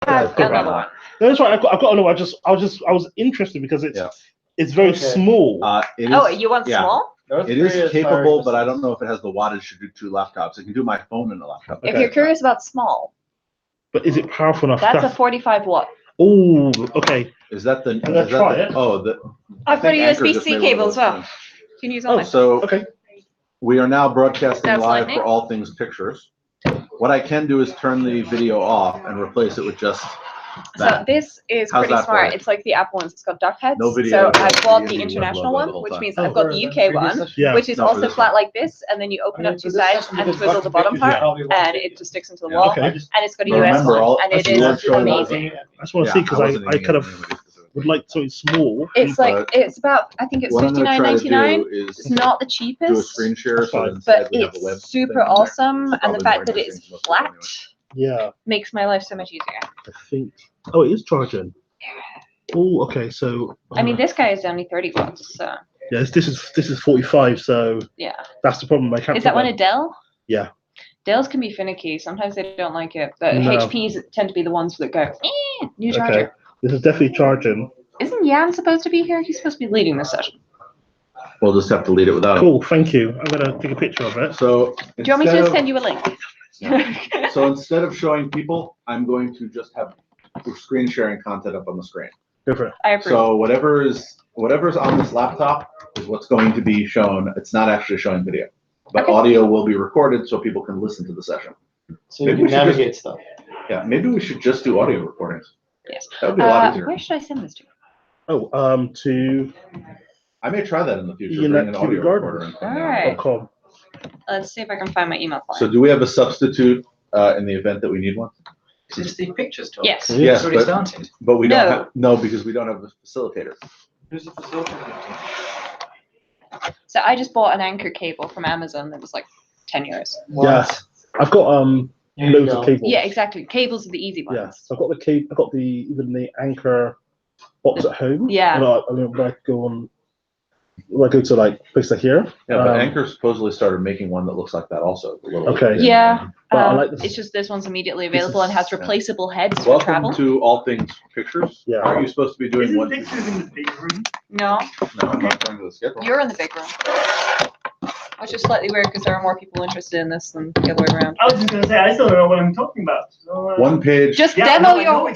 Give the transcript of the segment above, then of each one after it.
have another one. No, that's right. I've got another one. I was interested because it's very small. You want small? It is capable, but I don't know if it has the wattage to do 2 laptops. It can do my phone in a laptop. If you're curious about small, but is it powerful enough? That's a 45 watt. Oh, okay. Is that the? I've got a USB-C cable as well. You can use all mine. So we are now broadcasting live for all things pictures. What I can do is turn the video off and replace it with just that. So this is pretty smart. It's like the Apple ones. It's got duck heads. No video, so I've bought the international one, which means I've got the UK one, which is also flat like this, and then you open up 2 sides and twizzle the bottom part, and it just sticks into the wall. And it's got a US one, and it is amazing. I just want to see because I kind of would like something small. It's about, I think it's $59.99. It's not the cheapest, do a screen share, but it's super awesome, and the fact that it's flat makes my life so much easier. I think. Oh, it is charging. Oh, okay. So. I mean, this guy is only 30 watts. So. Yeah, this is 45. So. Yeah. That's the problem. I can't. Is that one a Dell? Yeah. Dells can be finicky. Sometimes they don't like it, but HPs tend to be the ones that go. New charger. Okay. This is definitely charging. Isn't Jan supposed to be here? He's supposed to be leading this session. We'll just have to lead it without him. Cool. Thank you. I'm gonna take a picture of it. So. Do you want me to send you a link? So instead of showing people, I'm going to just have screen sharing content up on the screen. Go for it. I approve. So whatever's on this laptop is what's going to be shown. It's not actually showing video, but audio will be recorded so people can listen to the session. So you can navigate stuff. Yeah, maybe we should just do audio recordings. Yes. That would be a lot easier. Where should I send this to? Oh, to. I may try that in the future. Bring an audio recorder. All right. .com. Let's see if I can find my email file. So do we have a substitute in the event that we need one? Is this the pictures talk? Yes. Yes, already started. But we don't have because we don't have a facilitator. Who's the facilitator? So I just bought an anchor cable from Amazon that was like 10 euros. Yes. I've got loads of cables. Yeah, exactly. Cables are the easy ones. Yeah. So I've got the cable. I've got even the anchor box at home. Yeah. When I go to like places like here. Yeah, but Anchor supposedly started making one that looks like that also. Yeah. But I like it's just this one's immediately available and has replaceable heads for travel. Welcome to All Things Pictures. Yeah. Aren't you supposed to be doing one? Pictures in the big room? No. No, I'm not going to the schedule. You're in the big room. Which is slightly weird because there are more people interested in this than the other way around. I was just going to say, I still don't know what I'm talking about. So, one page. Just demo your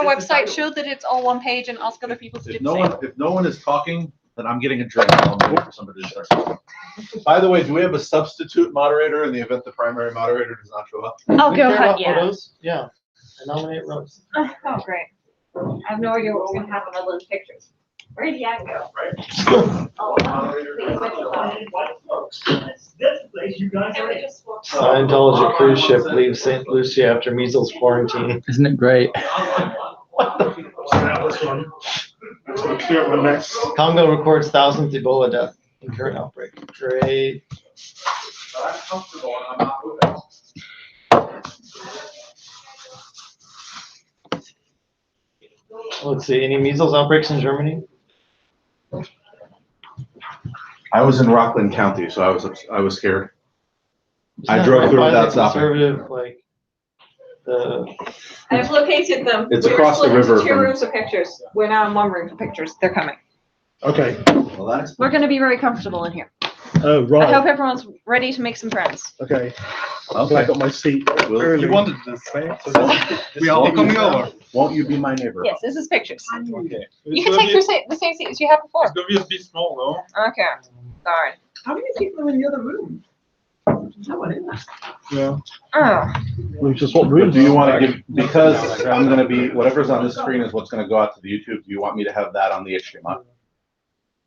website, show that it's all one page, and ask other people to do the same. If no one is talking, then I'm getting a drink. I'm waiting for somebody to start. By the way, do we have a substitute moderator in the event the primary moderator does not show up? Oh, go ahead, yeah. Yeah. I nominate Rose. Oh, great. I have no idea what's going to happen other than pictures. Where did Jan go? Scientology cruise ship leaves St. Lucia after measles quarantine. Isn't it great? Congo records 1,000th Ebola death in current outbreak. Great. Let's see, any measles outbreaks in Germany? I was in Rockland County, so I was scared. I drove through without stopping. Conservative, like I've located them. It's across the river. Two rooms of pictures. We're now in one room for pictures. They're coming. Okay. Well, we're going to be very comfortable in here. Oh, right. I hope everyone's ready to make some friends. Okay. I got my seat early. You wanted this, right? So we are all coming over. Won't you be my neighbor? Yes, this is pictures. Okay. You can take the same seat as you had before. It's going to be a bit small, though. Okay. Sorry. How many people are in the other room? No one in there. Yeah. Oh. Just what room do you want to give? Because I'm going to be, whatever's on the screen is what's going to go out to the YouTube. Do you want me to have that on the HDMI?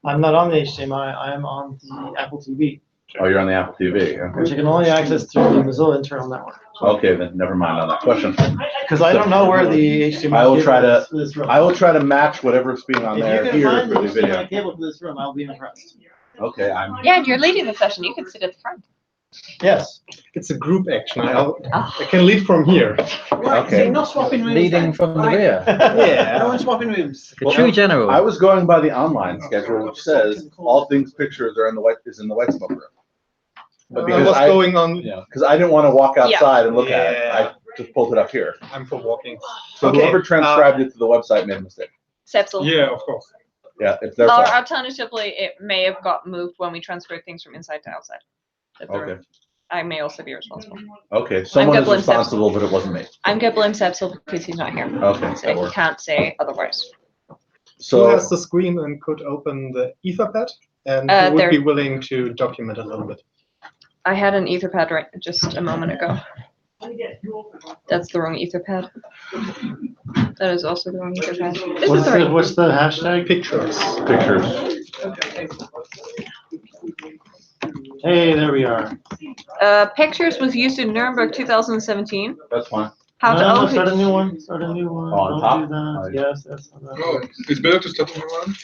I'm not on the HDMI. I am on the Apple TV. Oh, you're on the Apple TV. Okay. Which you can only access through the Mozilla internal network. Okay, then never mind on that question. Because I don't know where the HDMI I will try cable is for this room. I will try to match whatever's being on there If you here can for find the the video. HDMI cable for this room, I'll be impressed. Okay, Yeah, and you're leading the session. You can sit at the front. Yes. It's a group action. I can lead from here. Okay. So you're not swapping rooms. Leading from the rear. Yeah. No one's swapping rooms. A true general. I was going by the online schedule, which says all things pictures are in the white smoke room. But What's going on? Because I didn't want to walk outside and look at it. just pulled it up here. I'm for walking. So whoever transcribed it to the website made a mistake. Sepsil. Yeah, of course. Yeah, it's their Or fault. alternatively, it may have got moved when we transferred things from inside to outside. Okay. I may also be responsible. Okay, someone is Goblin responsible, but it wasn't me. I'm going to blame Sepsil because he's not here. Okay, So he can't say otherwise. Who So has the screen and could open the Etherpad? And who would be willing to document a little bit? I had an Etherpad right just a moment ago. That's the wrong Etherpad. That is also the wrong Etherpad. What's the hashtag? Pictures. Hey, there we are. Pictures was used in Nuremberg 2017. that's fine. How to No, open start a new one. Start a new one. On Don't top? do that. Yes, that's how that works. It's better to start a new one?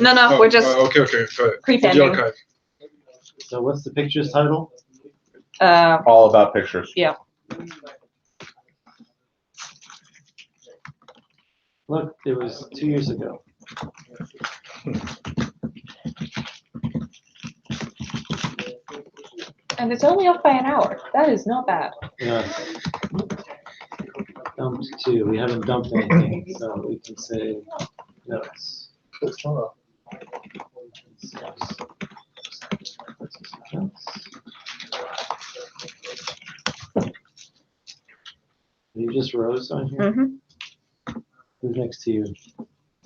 No, we're just Okay, sorry. pre-pending. So what's the picture's title? All about pictures. Yeah. Look, it was 2 years ago. And it's only off by an hour. That is not bad. Yeah. Dumped 2. We haven't dumped anything, so we can say notes. You just rose on here? Mm-hmm. Who's next to you?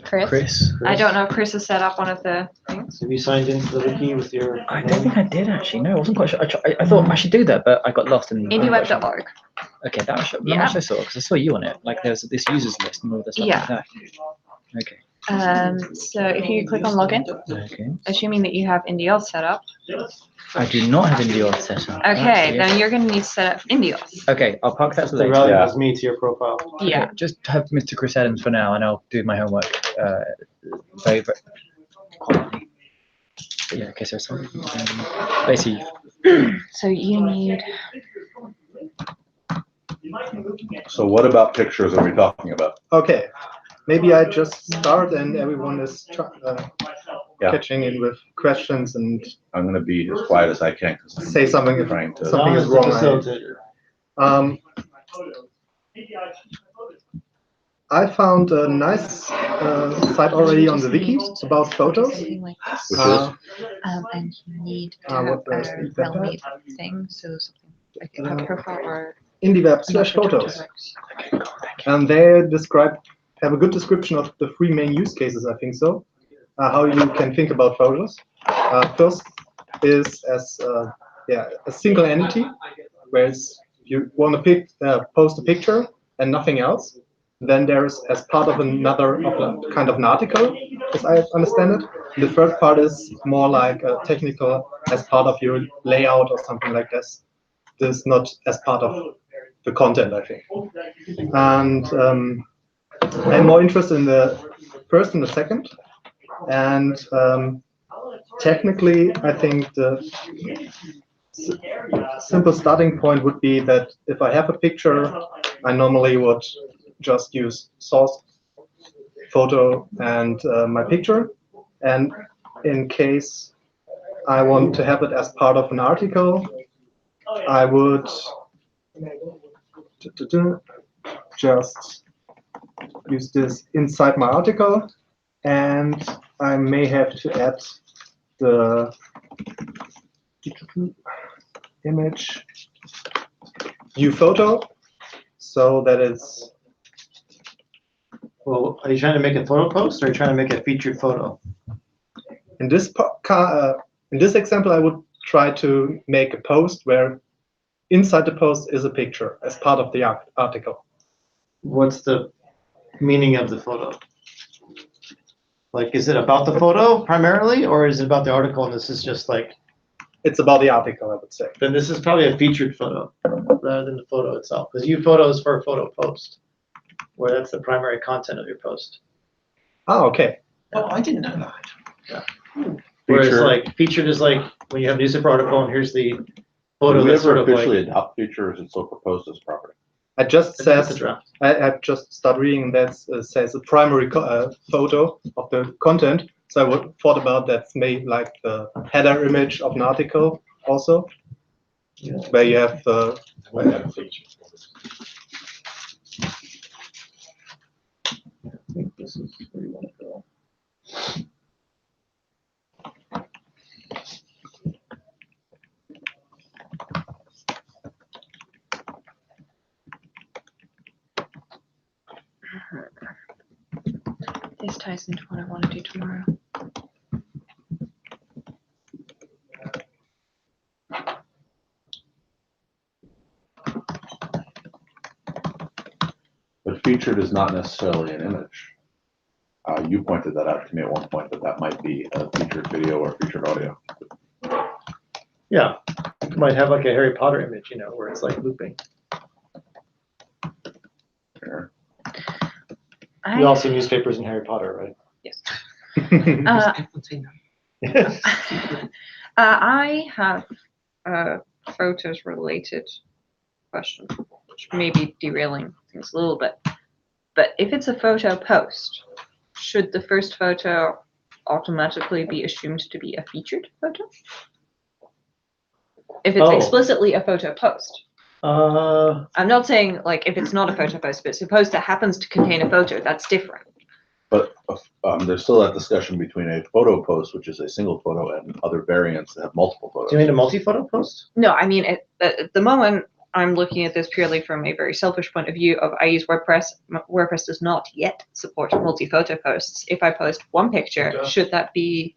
Chris. I don't know if Chris has set up one of the things. Have you signed into the wiki with your... I don't think I did actually. No, I wasn't quite sure. I thought I should do that, but I got lost in. IndieWeb.org. Okay, that was much I saw because I saw you on it. Like there's this users list and all this stuff like that. Okay. So if you click on login, assuming that you have IndieWeb set up. I do not have IndieWeb set up. Okay, then you're going to need to set up IndieWeb. Okay, I'll park that for later. Relevant me to your profile. Yeah. Okay, just have Mr. Chris Adams for now, and I'll do my homework very quietly. But yeah, okay, so basically. So you need. So what about pictures are we talking about? Okay, maybe I just start and everyone is catching in with questions, and I'm going to be as quiet as I can because say something if something is wrong. I found a nice site already on the wiki about photos. Like this. Which is? And you need to have a relevant thing, so something like a profile or IndieWeb/photos. And they have a good description of the 3 main use cases, I think so. How you can think about photos. First is as a single entity, whereas you want to post a picture and nothing else. Then there's as part of another kind of an article, as I understand it. The third part is more like a technical, as part of your layout or something like this. This is not as part of the content, I think. And I'm more interested in the first and the second. And technically, I think the simple starting point would be that if I have a picture, I normally would just use source photo and my picture. And in case I want to have it as part of an article, I would just use this inside my article, and I may have to add the image view photo so that it's. Well, are you trying to make a photo post or are you trying to make a featured photo? In this example, I would try to make a post where inside the post is a picture as part of the article. What's the meaning of the photo? Like, is it about the photo primarily, or is it about the article and this is just like... It's about the article, I would say. Then this is probably a featured photo rather than the photo itself, because you photos for a photo post, where that's the primary content of your post. Oh, okay. Oh, I didn't know that. Yeah. Whereas like featured is like when you have a newspaper article and here's the photo. Do we that's ever sort of officially like, adopt feature, or is it still proposed as property? I just it's a draft. I just started reading that says a primary photo of the content. So I would thought about that's made like the header image of an article also, where you have This ties into what I want to do tomorrow. But featured is not necessarily an image. You pointed that out to me at one point, that might be a featured video or featured audio. Yeah, you might have like a Harry Potter image, you know, where it's like looping. Sure. You all see newspapers in Harry Potter, right? Yes. Everyone's seen that. I have a photos related question, which may be derailing things a little bit. But if it's a photo post, should the first photo automatically be assumed to be a featured photo? If it's explicitly a photo post. I'm not saying like if it's not a photo post, but it's a post that happens to contain a photo, that's different. But there's still that discussion between a photo post, which is a single photo, and other variants that have multiple photos. Do you mean a multi-photo post? No, I mean, at the moment, I'm looking at this purely from a very selfish point of view of I use WordPress. WordPress does not yet support multi-photo posts. If I post one picture, should that be...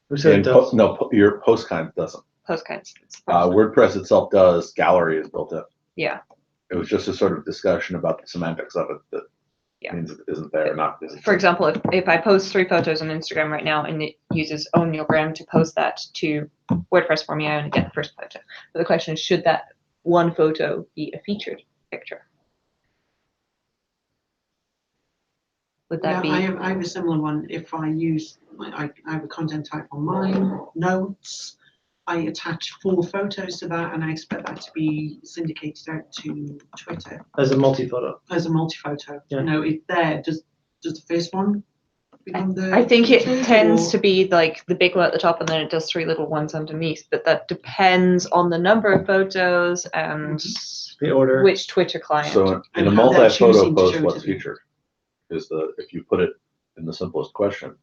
No, your post kind doesn't. Post kinds. WordPress itself does. Gallery is built in. Yeah. It was just a sort of discussion about the semantics of it that means it isn't there or not. For example, if I post 3 photos on Instagram right now and it uses O'Neillgram to post that to WordPress for me, I only get the first photo. But the question is, should that one photo be a featured picture? Would that be? I have a similar one. If I use, I have a content type on mine, notes, I attach 4 photos to that, and I expect that to be syndicated out to Twitter. As a multi-photo. As a multi-photo. Yeah. You know, if there, does the first one become the... I think it tends to be like the big one at the top, and then it does 3 little ones underneath. But that depends on the number of photos and the order, which Twitter client. So in a multi-photo post, what's featured? Is if you put it in the simplest question,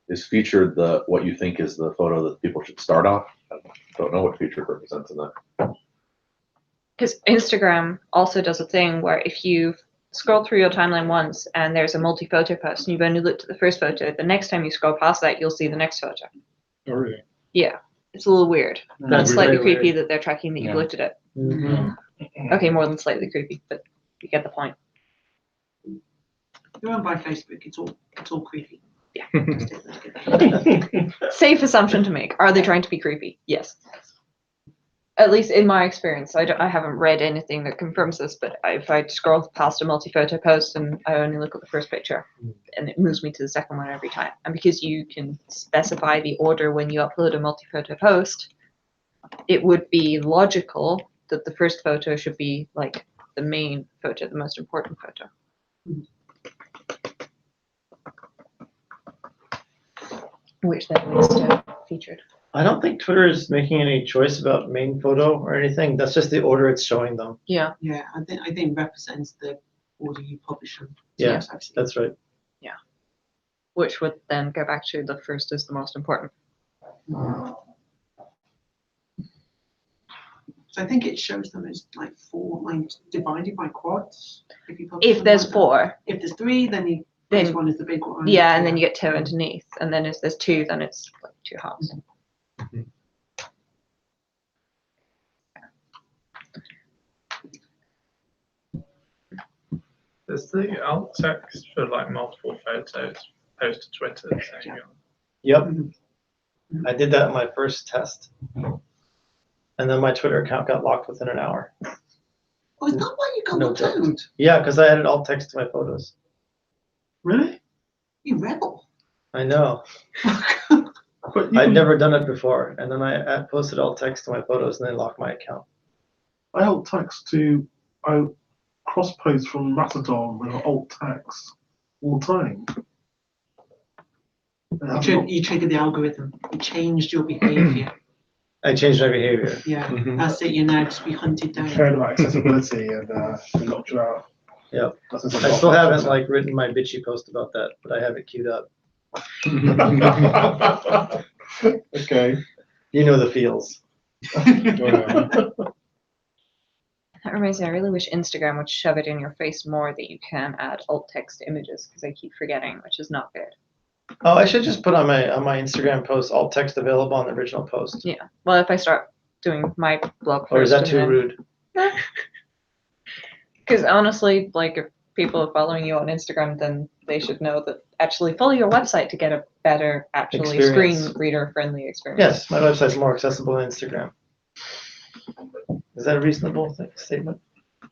is featured what you think is the photo that people should start off? I don't know what featured represents in that. Because Instagram also does a thing where if you scroll through your timeline once and there's a multi-photo post and you've only looked at the first photo, the next time you scroll past that, you'll see the next photo. Oh, really? Yeah. It's a little weird. That's and slightly really creepy weird. that they're tracking that you've looked at it. Mm-hmm. Okay, more than slightly creepy, but you get the point. You're on by Facebook, it's all creepy. Yeah. Safe assumption to make. Are they trying to be creepy? Yes. At least in my experience. I haven't read anything that confirms this, but if I scroll past a multi-photo post and I only look at the first picture, and it moves me to the second one every time. And because you can specify the order when you upload a multi-photo post, it would be logical that the first photo should be like the main photo, the most important photo. Which then leads to featured. I don't think Twitter is making any choice about main photo or anything. That's just the order it's showing them. Yeah. Yeah, I think represents the order you publish them. Yeah, that's right. Yeah. Which would then go back to the first is the most important. So I think it shows them as like 4, like divided by quads. If there's 4. If there's 3, then this one is the big one. Yeah, and then you get 2 underneath, and then if there's 2, then it's like 2 halves. There's the alt text for like multiple photos post to Twitter. Yeah. Yep. I did that in my first test. And then my Twitter account got locked within an hour. Oh, is that why you got No locked out? Yeah, because I added alt text to my photos. Really? You rebel. I know. But I'd never done it before. And then I posted alt text to my photos and they locked my account. I alt text I cross post from Mastodon with alt text all the time. You triggered the algorithm. You changed your behavior. I changed my behavior. Yeah, that's it. You're now just be hunted down. Cared about accessibility and we locked you out. Yep. I still haven't like written my bitchy post about that, but I have it queued up. Okay. You know the feels. That reminds me, I really wish Instagram would shove it in your face more that you can add alt text images, because I keep forgetting, which is not good. Oh, I should just put on my Instagram post alt text available on the original post. Yeah. Well, if I start doing my blog Or is first that too rude? Because honestly, like if people are following you on Instagram, then they should know that actually follow your website to get a better, actually Experience. screen reader friendly experience. Yes, my website's more accessible than Instagram. Is that a reasonable statement?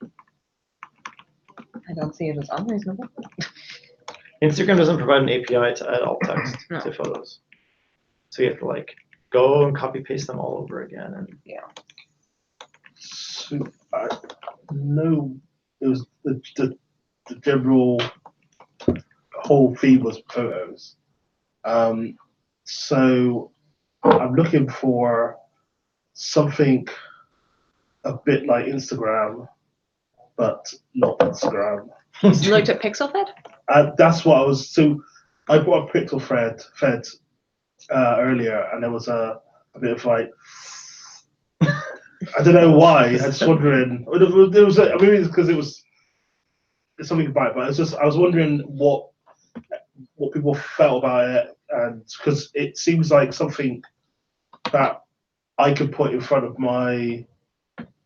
I don't see it as unreasonable. Instagram doesn't provide an API to add alt text No. to photos. So you have to like go and copy paste them all over again. And Yeah. So I know it was the general whole theme was photos. So I'm looking for something a bit like Instagram, but not Instagram. You looked at PixelFed? That's what I was. So I bought a pixel fed earlier, and there was a bit of like, I don't know why. I was wondering. There was. Maybe it's because it's something about it, but it's just I was wondering what people felt about it, and because it seems like something that I could put in front of my,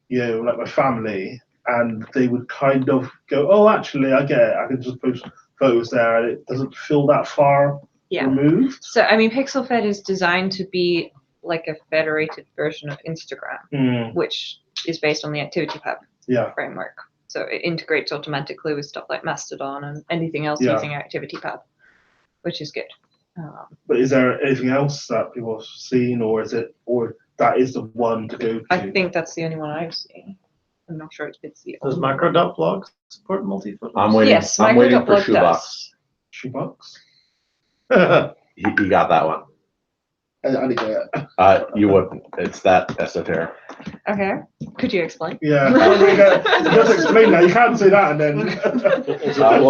like my family, and they would kind of go, "Oh, actually, I get it. I can just post photos there, and it doesn't feel that far removed." So I mean, PixelFed is designed to be like a federated version of Instagram, which is based on the ActivityPub framework. So it integrates automatically with stuff like Mastodon and anything else using ActivityPub, which is good. But is there anything else that people have seen, or that is the one to go to? I think that's the only one I've seen. I'm not sure it's the. Does micro.blog support multi-photos? I'm waiting. Yes, I'm waiting for micro.blog Shoebox. Shoebox? He got that one. I didn't get it. You wouldn't. It's that esoteric. Okay. Could you explain? Yeah. Just explain that. You can't say that and then.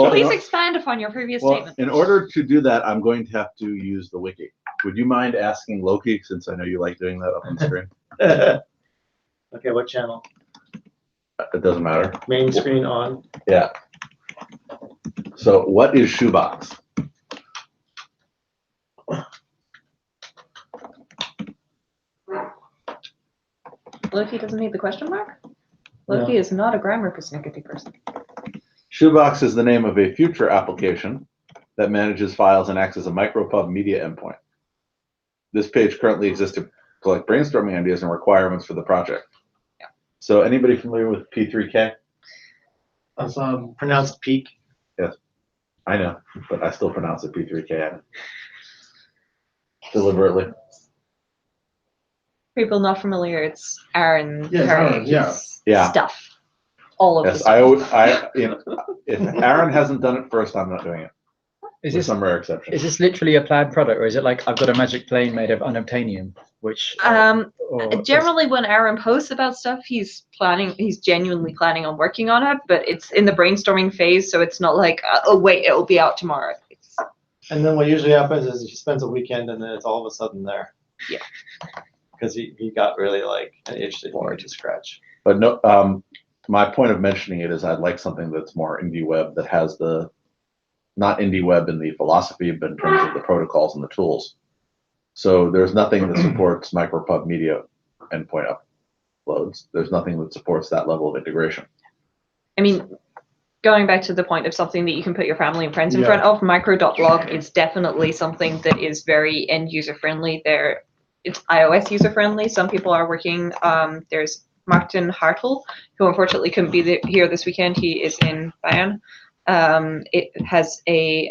Please expand upon your previous statement. In order to do that, I'm going to have to use the wiki. Would you mind asking Loki, since I know you like doing that up on screen? Okay, what channel? It doesn't matter. Main screen on. Yeah. So what is Shoebox? Loki doesn't need the question mark? Loki is not a grammar persnickety person. Shoebox is the name of a future application that manages files and acts as a micropub media endpoint. This page currently exists to collect brainstorming ideas and requirements for the project. Yeah. So anybody familiar with P3K? That's pronounced peak. Yes, I know, but I still pronounce it P3K deliberately. People not familiar, it's Aaron stuff. All of yes, if Aaron hasn't done it first, I'm not doing it. With some rare exception. Is this literally a plaid product, or is it like I've got a magic plane made of unobtainium, which? Generally, when Aaron posts about stuff, he's genuinely planning on working on it, but it's in the brainstorming phase, so it's not like, oh wait, it'll be out tomorrow. And then what usually happens is he spends a weekend, and then it's all of a sudden there. Yeah. Because he got really like an itch to scratch. But no, my point of mentioning it is I'd like something that's more IndieWeb, that has not IndieWeb in the philosophy, but in terms of the protocols and the tools. So there's nothing that supports micropub media endpoint uploads. There's nothing that supports that level of integration. I mean, going back to the point of something that you can put your family and friends in front of, micro.blog is definitely something that is very end user friendly. It's iOS user friendly. Some people are working. There's Martin Hartl, who unfortunately couldn't be here this weekend. He is in Bayern. It has a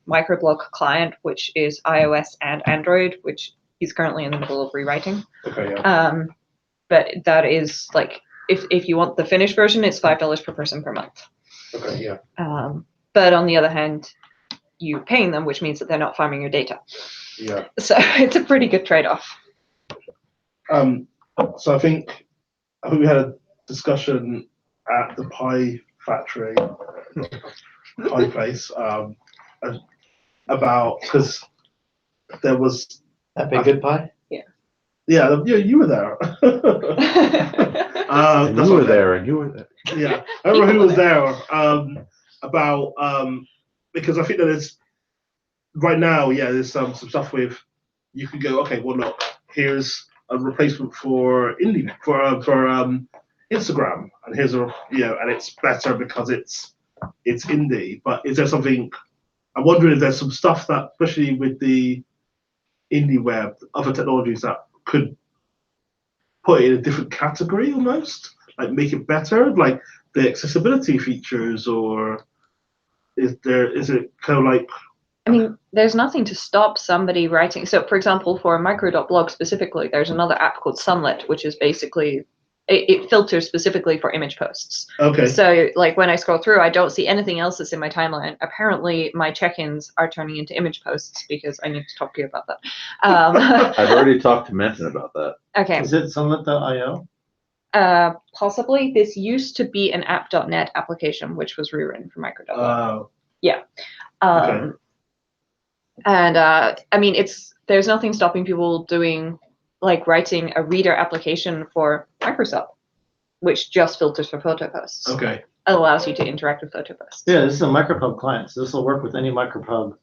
microblog client, which is iOS and Android, which he's currently in the middle of rewriting. Okay, yeah. But that is like, if you want the finished version, it's $5 per person per month. Okay, yeah. But on the other hand, you're paying them, which means that they're not farming your data. Yeah. So it's a pretty good trade-off. So I think we had a discussion at the Pi Factory, Pi Place, about, because there was that big good pie. Yeah. Yeah, you were there. And That's you what were I there, and you were there. meant. Yeah, I don't know who was there. About because I think that there's right now, yeah, there's some stuff with you can go, okay, well look, here's a replacement for Instagram, and here's a and it's better because it's indie. But is there something? I'm wondering if there's some stuff that, especially with the IndieWeb, other technologies that could put it in a different category almost, like make it better, like the accessibility features, or is it kind of like? I mean, there's nothing to stop somebody writing. So, for example, for micro.blog specifically, there's another app called Sunlit, which is basically, it filters specifically for image posts. Okay. So, like, when I scroll through, I don't see anything else that's in my timeline. Apparently, my check-ins are turning into image posts because I need to talk to you about that. I've already talked to Menton about that. Okay. Is it Sunlit.io? Possibly. This used to be an app.net application, which was rewritten for micro.blog. Yeah. Okay. And I mean, there's nothing stopping people doing, like, writing a reader application for Microsoft, which just filters for photo posts. Okay. It allows you to interact with photo posts. Yeah, this is a micropub client, so this will work with any micropub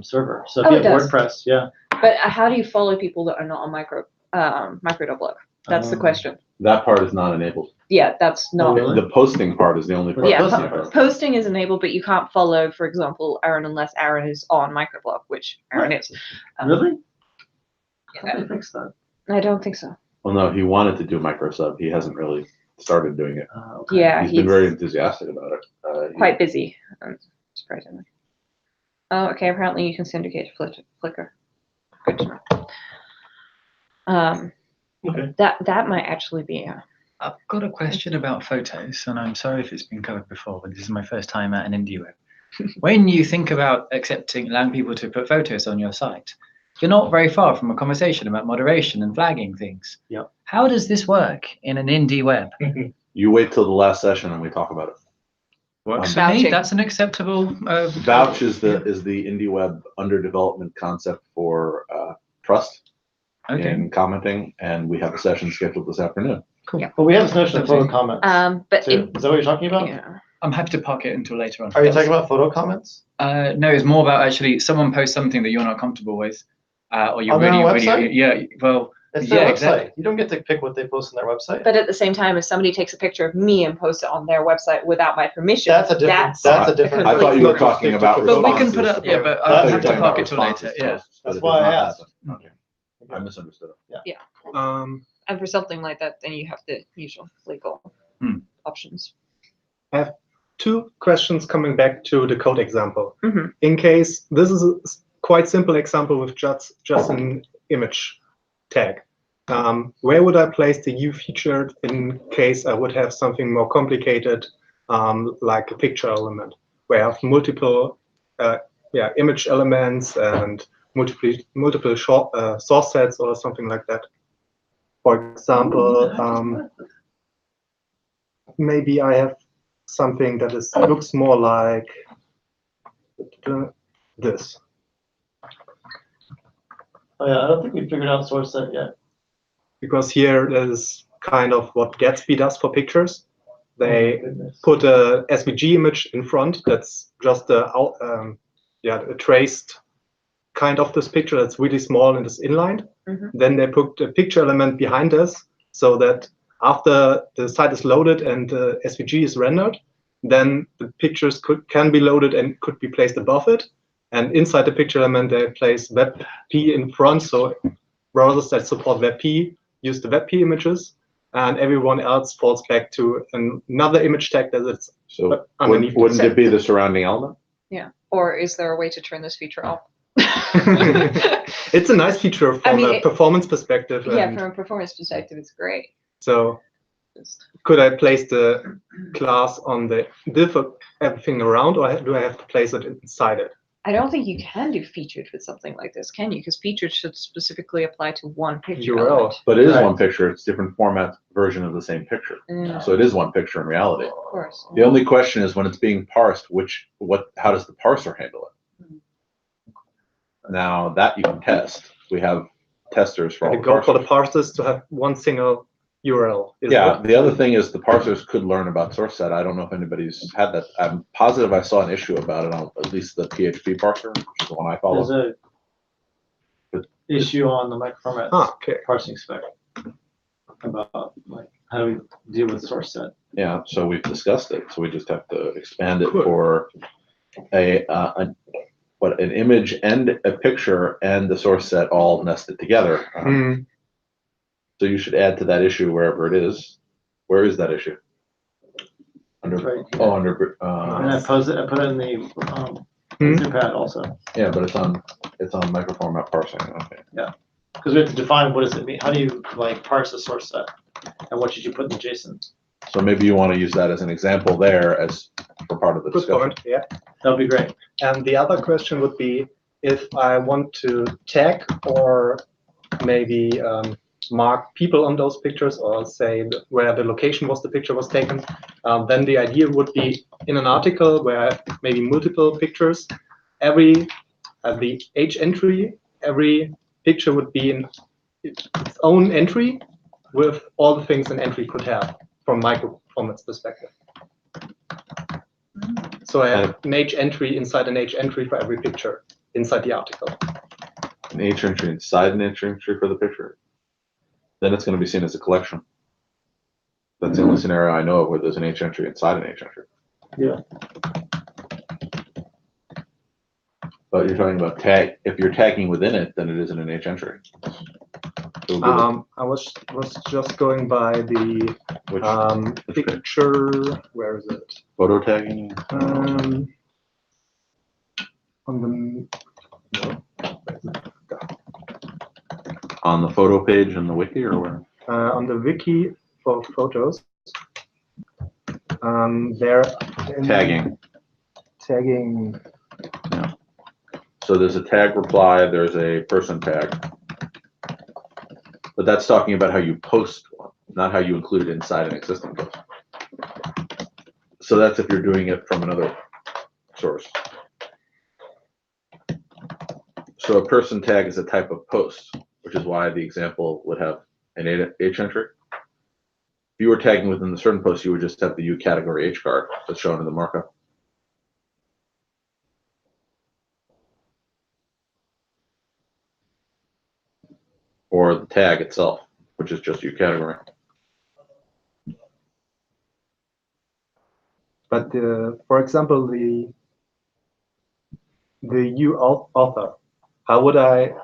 server. So if Oh, you it have does. WordPress, yeah. But how do you follow people that are not on micro.blog? That's the question. That part is not enabled. Yeah, that's not. Really? The posting part is the only part. Yeah, that's not posting is enabled, but you can't follow, for example, Aaron unless Aaron is on microblog, which Aaron is. Really? Yeah. I think so. I don't think so. Well, no, he wanted to do microsub. He hasn't really started doing it. Okay. Yeah, he's been very enthusiastic about it. Quite busy, surprisingly. Oh, okay. Apparently, you can syndicate Flickr. Good to know. Okay. That might actually be. I've got a question about photos, and I'm sorry if it's been covered before, but this is my first time at an IndieWeb. When you think about allowing people to put photos on your site, you're not very far from a conversation about moderation and flagging things. Yep. How does this work in an IndieWeb? You wait till the last session and we talk about it. Works for me. That's an acceptable. Vouch is the IndieWeb under development concept for trust in commenting, and we have a session scheduled this afternoon. Cool. Yeah. Well, we have a session of photo comments. But is that what you're talking about? Yeah. I'm happy to park it until later on. Are you talking about photo comments? No, it's more about actually someone posts something that you're not comfortable with, or you're on really, yeah. Well, it's their website. Exactly. You don't get to pick what they post on their website. But at the same time, if somebody takes a picture of me and posts it on their website without my permission, that's a different. I thought you were talking about. But we can put it. Yeah, but I'll have to park it till later. Yeah, that's why I asked. Okay. I misunderstood it. Yeah. And for something like that, then you have the usual legal options. I have two questions coming back to the code example. Mm-hmm. In case this is a quite simple example with just an image tag, where would I place the U feature in case I would have something more complicated, like a picture element, where I have multiple image elements and multiple source sets or something like that. For example, maybe I have something that looks more like this. Oh yeah, I don't think we figured out source set yet. Because here is kind of what Gatsby does for pictures. They put a SVG image in front that's just a traced kind of this picture that's really small and is inlined. Mm-hmm. Then they put a picture element behind us so that after the site is loaded and the SVG is rendered, then the pictures can be loaded and could be placed above it. And inside the picture element, they place WebP in front. So browsers that support WebP use the WebP images, and everyone else falls back to another image tag that is underneath. Wouldn't it be the surrounding element? Yeah. Or is there a way to turn this feature off? It's a nice feature from a performance perspective. Yeah, from a performance perspective, it's great. So could I place the class on the div of everything around, or do I have to place it inside it? I don't think you can do featured with something like this, can you? Because featured should specifically apply to one picture. But it is one picture. It's different format version of the same picture. Yeah. So it is one picture in reality. Of course. The only question is when it's being parsed, how does the parser handle it? Now that you can test. We have testers for all the go for the parsers to have one single URL. Yeah, the other thing is the parsers could learn about source set. I don't know if anybody's had that. I'm positive I saw an issue about it on at least the PHP parser, which is the one I follow. There's a issue on the microformat parsing spec about like how do we deal with source set. Yeah, so we've discussed it. So we just have to expand it for an image and a picture and the source set all nested together. So you should add to that issue wherever it is. Where is that issue? Under under. And I put it in the Etherpad also. Yeah, but it's on microformat parsing. Okay. Yeah, because we have to define what does it mean. How do you like parse a source set, and what should you put in JSON? So maybe you want to use that as an example there as for part of the discussion. Good point. Yeah, that would be great. And the other question would be if I want to tag or maybe mark people on those pictures, or say where the location was the picture was taken, then the idea would be in an article where maybe multiple pictures, the H entry, every picture would be in its own entry with all the things an entry could have from microformat's perspective. So I have an H entry inside an H entry for every picture inside the article. An H entry inside an H entry for the picture. Then it's going to be seen as a collection. That's the only scenario I know of where there's an H entry inside an H entry. Yeah. But you're talking about tag. If you're tagging within it, then it isn't an H entry. So I was just going by the which picture. Where is it? Photo tagging. On the photo page in the wiki, or where? On the wiki for photos. There. Tagging. Tagging. Yeah. So there's a tag reply. There's a person tag. But that's talking about how you post one, not how you include it inside an existing post. So that's if you're doing it from another source. So a person tag is a type of post, which is why the example would have an H entry. If you were tagging within the certain post, you would just have the U category H card that's shown in the markup. Or the tag itself, which is just U category. But for example, the U author, how would I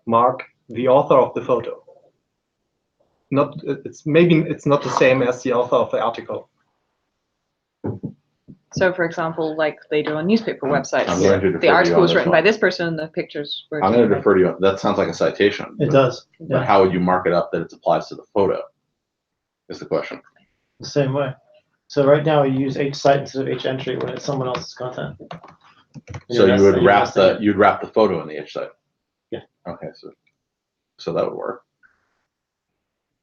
mark the author of the photo? Maybe it's not the same as the author of the article. So, for example, like they do on newspaper websites, the article was written by this person, and the pictures were. I'm going to defer to you. That sounds like a citation. It does. But how would you mark it up that it applies to the photo? Is the question. The same way. So right now we use H site instead of H entry when it's someone else's content. So you would wrap the photo in the H site. Yeah. Okay, so that would work.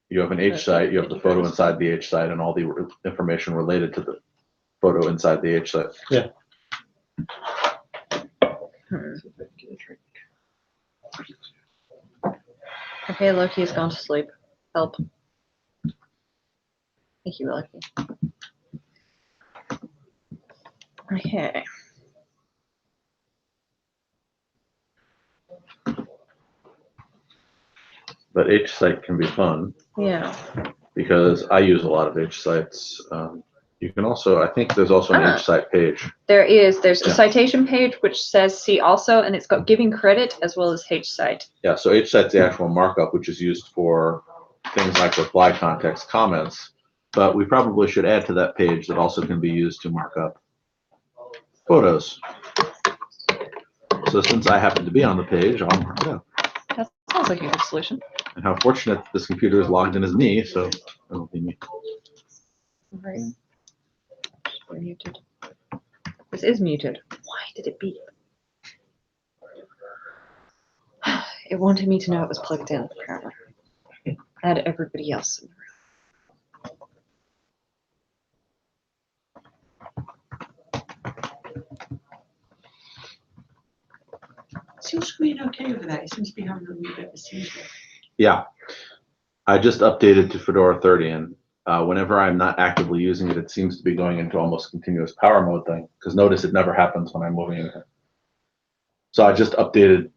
You have an H site, you have the photo inside the H site, and all the information related to the photo inside the H site. Yeah. Okay, Loki has gone to sleep. Help. Thank you, Loki. Okay. But H site can be fun. Yeah. Because I use a lot of H sites. You can also, I think there's also an H site page. There is. There's a citation page which says see also, and it's got giving credit as well as H site. Yeah, so H site's the actual markup, which is used for things like reply context comments. But we probably should add to that page that also can be used to mark up photos. So since I happen to be on the page, I'll mark it up. That sounds like a good solution. And how fortunate this computer is logged in as me, so that'll be me. Right. We're muted. This is muted. Why did it beep? It wanted me to know it was plugged in, apparently. I had everybody else in the room. Is your screen okay over there? It seems to be having a little bit of a seizure. Yeah. I just updated to Fedora 30, and whenever I'm not actively using it, it seems to be going into almost continuous power mode thing. Because notice it never happens when I'm moving anything. So I just updated.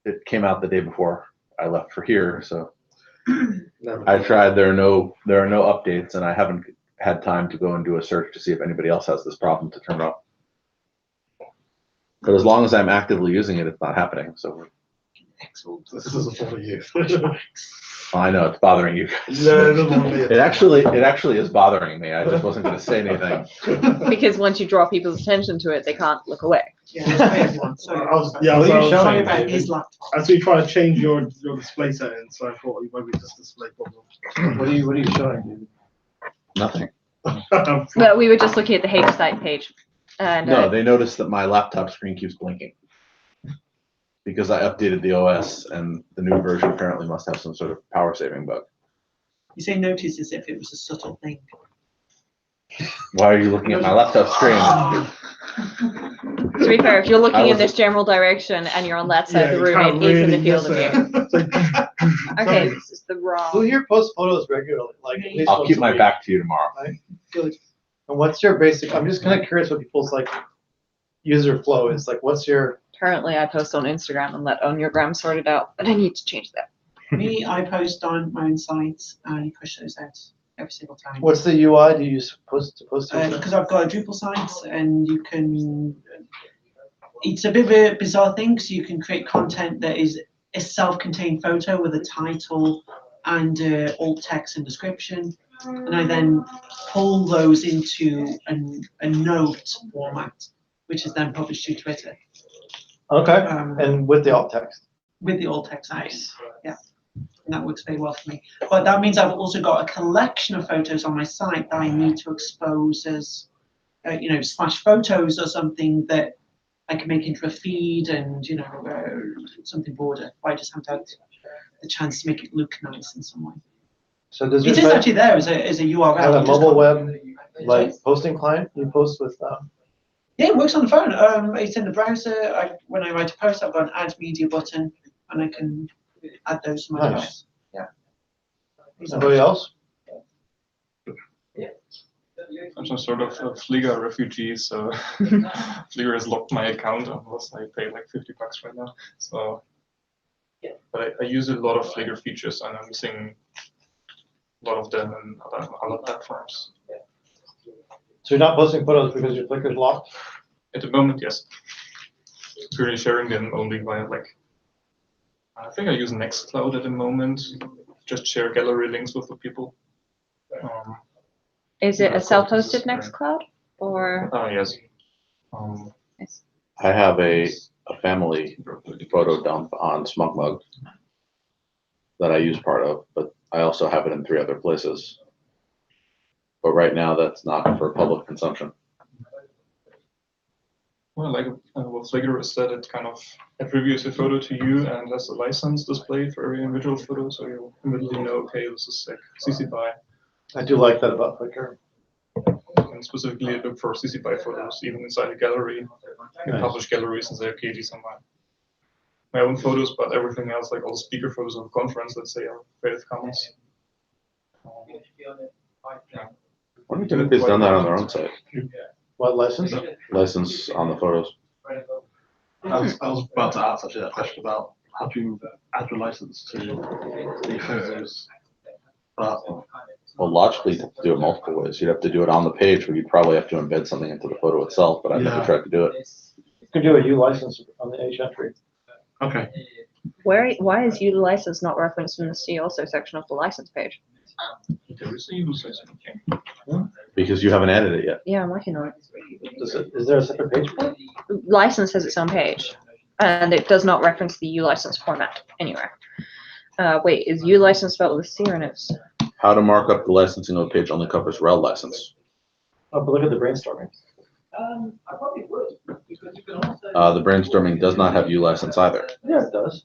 It came out the day before I left for here, so I tried. There are no updates, and I haven't had time to go and do a search to see if anybody else has this problem to turn it off. But as long as I'm actively using it, it's not happening. So Excellent. This is a for you. I know it's bothering you guys. No, it doesn't want to be. It actually is bothering me. I just wasn't going to say anything. Because once you draw people's attention to it, they can't look away. Yeah, that's one. So I was What are you sorry showing? about his laptop. I see you trying to change your display settings, so I thought you maybe just display problem. What are you showing, David? Nothing. No, we were just looking at the H site page. And No, they noticed that my laptop screen keeps blinking because I updated the OS, and the new version apparently must have some sort of power saving bug. You say notice as if it was a subtle thing. Why are you looking at my laptop screen? to be fair, if you're I looking in was- this general direction and you're on that side of the you room, can't it is in the really field of miss view. it. It's like, Okay, this is the Who wrong. here posts photos regularly? Like at least I'll once keep a my week? back to you tomorrow. Good. And what's your basic? I'm just kind of curious what people's like user flow is. Like, what's your? Currently, I post on Instagram and let OnYourGram sort it out, but I need to change that. Me, I post on my own sites and push those out every single time. What's the UI do you use to post? Because I've got a Drupal site and you can, it's a bit of a bizarre thing because you can create content that is a self-contained photo with a title and alt text and description. And I then pull those into a note format, which is then published to Twitter. Okay. Um, And with the alt text. with the alt text. Nice. Yeah. And that works very well for me. But that means I've also got a collection of photos on my site that I need to expose as, slash photos or something that I can make into a feed and, something broader. I just haven't had the chance to make it look nice in some way. So does It your is site actually there as a URL. have a You just mobile can't- web like posting client? You post with Yeah, it works on the phone. It's in the browser. When I write a post, I've got an add media button and I can add those to my Nice. posts. Yeah. somebody else? I'm some sort of a Flickr refugee, so Flickr has locked my account unless I pay like $50 right now. So, but I use a lot of Flickr features, and I'm using a lot of them in other platforms. So you're not posting photos because your Flickr's locked? At the moment, yes. Currently sharing them only via I think I use Nextcloud at the moment. Just share gallery links with the people. Is it Yeah, a self-hosted right. Nextcloud or? Yes. I have a family photo dump on SmugMug that I use part of, but I also have it in 3 other places. But right now, that's not for public consumption. Well, like what Flickr is that it kind of attributes a photo to you and has a license displayed for every individual photo, so you immediately know, okay, this is sick, CC BY. I do like that about Flickr. And specifically look for CC BY photos, even inside a gallery. You can Nice. publish galleries and say, okay, these are my own photos, but everything else, like all the speaker photos of a conference, let's say, are Creative Commons. Yeah. Why don't anybody's done that on their own site? What license? License on the photos. I was about to ask actually that question about how do you add your license to the photos. But Well, logically, you'd have to do it multiple ways. You'd have to do it on the page, but you'd probably have to embed something into the photo itself, but I've never Yeah. tried to do it. You can do a U license on the H entry. okay. Why is U license not referenced in the see also section of the license page? There is a use license, okay. Because you haven't added it yet. Yeah, I'm working on it. Is there a separate page for it? License has its own page, and it does not reference the U license format anywhere. Wait, is U license spelled with C or an S? How to mark up the licensing of a page only covers rel license. Oh, but look at the brainstorming. I probably would, because you can also. The brainstorming does not have U license either. Yeah, it does.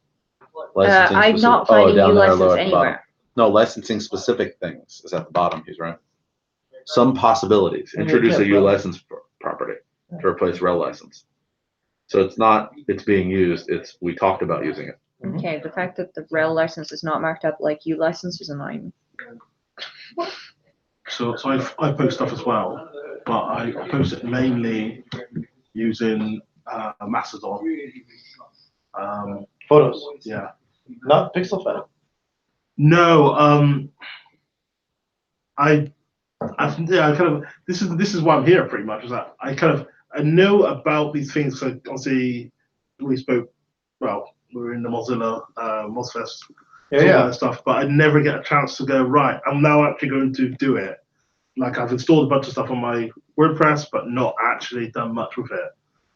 Licensing I'm not specific- finding down U there, license lower at the bottom. anywhere. No, licensing specific things is at the bottom, he's right. Some possibilities, And introduce a yeah, U license property to replace rel license. So it's not, it's being used, it's, we talked about using it. Okay, the fact that the rel license is not marked up like U license is annoying. So I post stuff as well, but I post it mainly using Mastodon. Photos, Yeah. not pixel file. No. I kind of this is why I'm here pretty much. Is that I know about these things. So obviously we spoke. Well, we were in the Mozilla Mozfest. Yeah. Stuff, but I never get a chance to go, right, I'm now actually going to do it. Like, I've installed a bunch of stuff on my WordPress, but not actually done much with it.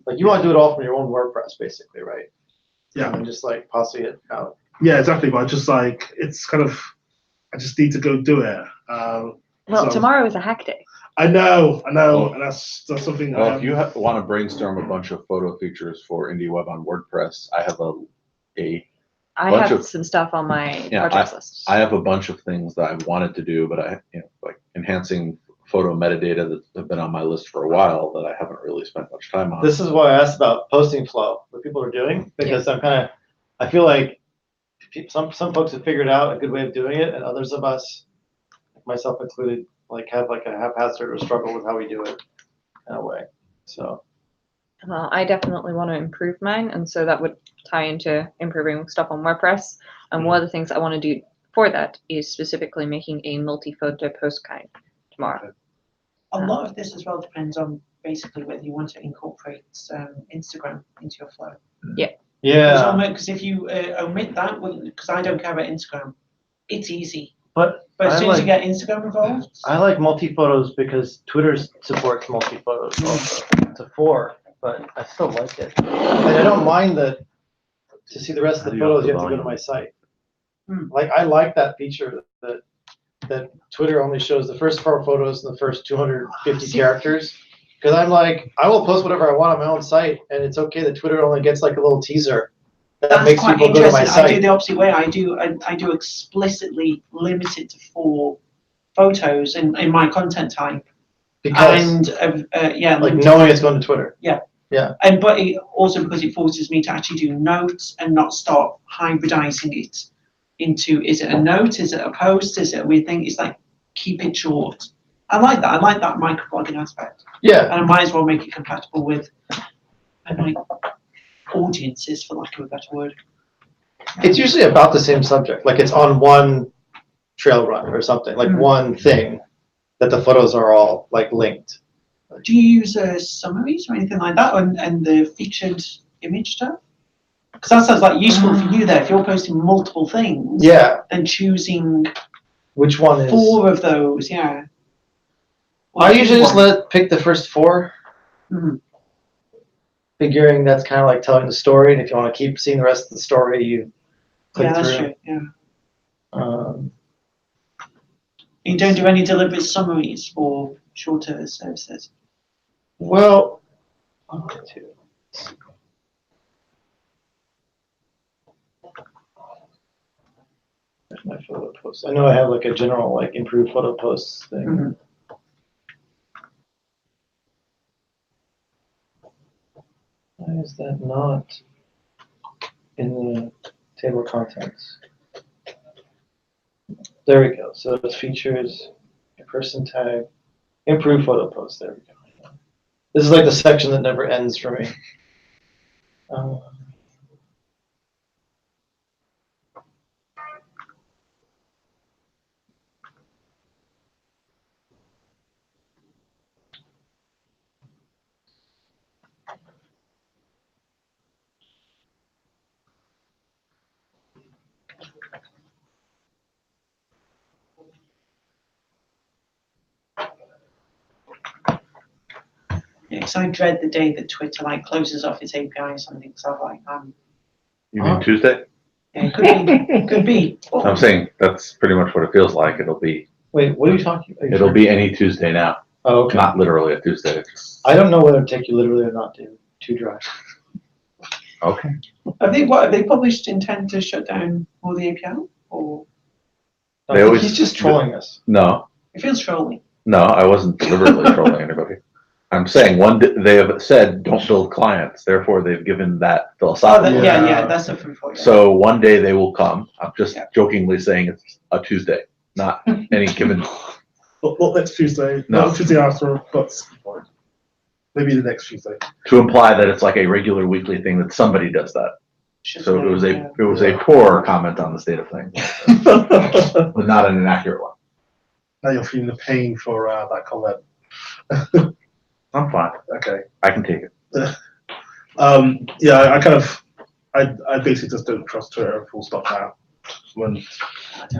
Like, you want to do it all from your own WordPress, basically, right? Yeah. And just, like, posse it out. Yeah, exactly, but just, like, it's kind of, I just need to go do it. Well, tomorrow is a hack day. I know, and that's something. Well, if you want to brainstorm a bunch of photo features for IndieWeb on WordPress, I have I have some stuff on my project list. I have a bunch of things that I wanted to do, but like enhancing photo metadata that have been on my list for a while that I haven't really spent much time on. This is why I asked about posting flow, what people are doing, because I feel like some folks have figured out a good way of doing it, and others of us, myself included, like have like a haphazard or struggle with how we do it in a way. So. Well, I definitely want to improve mine, and so that would tie into improving stuff on WordPress. And one of the things I want to do for that is specifically making a multi-photo post guide tomorrow. A lot of this as well depends on basically whether you want to incorporate Instagram into your flow. Yeah. Yeah. Because if you omit that, because I don't care about Instagram, it's easy. But as soon as you get Instagram involved, I like multi-photos because Twitter supports multi-photos also. It's a 4. But I still like it. And I don't mind that to see the rest of the photos, you have to go to my site. Like, I like that feature that Twitter only shows the first 4 photos and the first 250 characters. Because I'm like, I will post whatever I want on my own site, and it's okay that Twitter only gets like a little teaser that makes people go to my site. I do the opposite way. I do explicitly limit it to 4 photos in my content type. Because like knowing it's going to Twitter. Yeah. But it also because it forces me to actually do notes and not start hybridizing it into, is it a note, is it a post, is it a weird thing? It's like, keep it short. I like that. I like that microblogging aspect. Yeah. And I might as well make it compatible with my audiences, for lack of a better word. It's usually about the same subject. Like, it's on one trail run or something, like one thing that the photos are all like linked. Do you use summaries or anything like that, and the featured image stuff? Because that sounds like useful for you there. If you're posting multiple things, then choosing which one is 4 of those, I usually just pick the first 4, figuring that's kind of like telling the story, and if you want to keep seeing the rest of the story, you click through. That's true. Yeah. You don't do any deliberate summaries for shorter services? Well, I'll get to it. There's my photo post. I know I have like a general like improved photo posts thing. Why is that not in the table of contents? There we go. So it's features, a person tag, improve photo post. There we go. This is like the section that never ends for me. Yeah, because I dread the day that Twitter like closes off its API or something. So I'm like, You mean Tuesday? Yeah, it could be. I'm saying that's pretty much what it feels like. It'll be. Wait, what are you talking about? It'll be any Tuesday now. Oh, okay. Not literally a Tuesday. I don't know whether to take you literally or not, David. Too dry. Okay. Have they published intent to shut down all the API? Or He's just trolling us. No. It feels trolling. No, I wasn't deliberately trolling anybody. I'm saying they have said don't build clients. Therefore, they've given that Oh, philosophical. yeah, that's a free for you. So one day they will come. I'm just jokingly saying it's a Tuesday, not any given. Not next Tuesday. No. Not the Tuesday after, but maybe the next Tuesday. To imply that it's like a regular weekly thing that somebody does that. So it was a poor comment on the state of things, but not an inaccurate one. Now you're feeling the pain for that comment. I'm fine. Okay. I can take it. Yeah, I basically just don't trust Twitter full stop now. When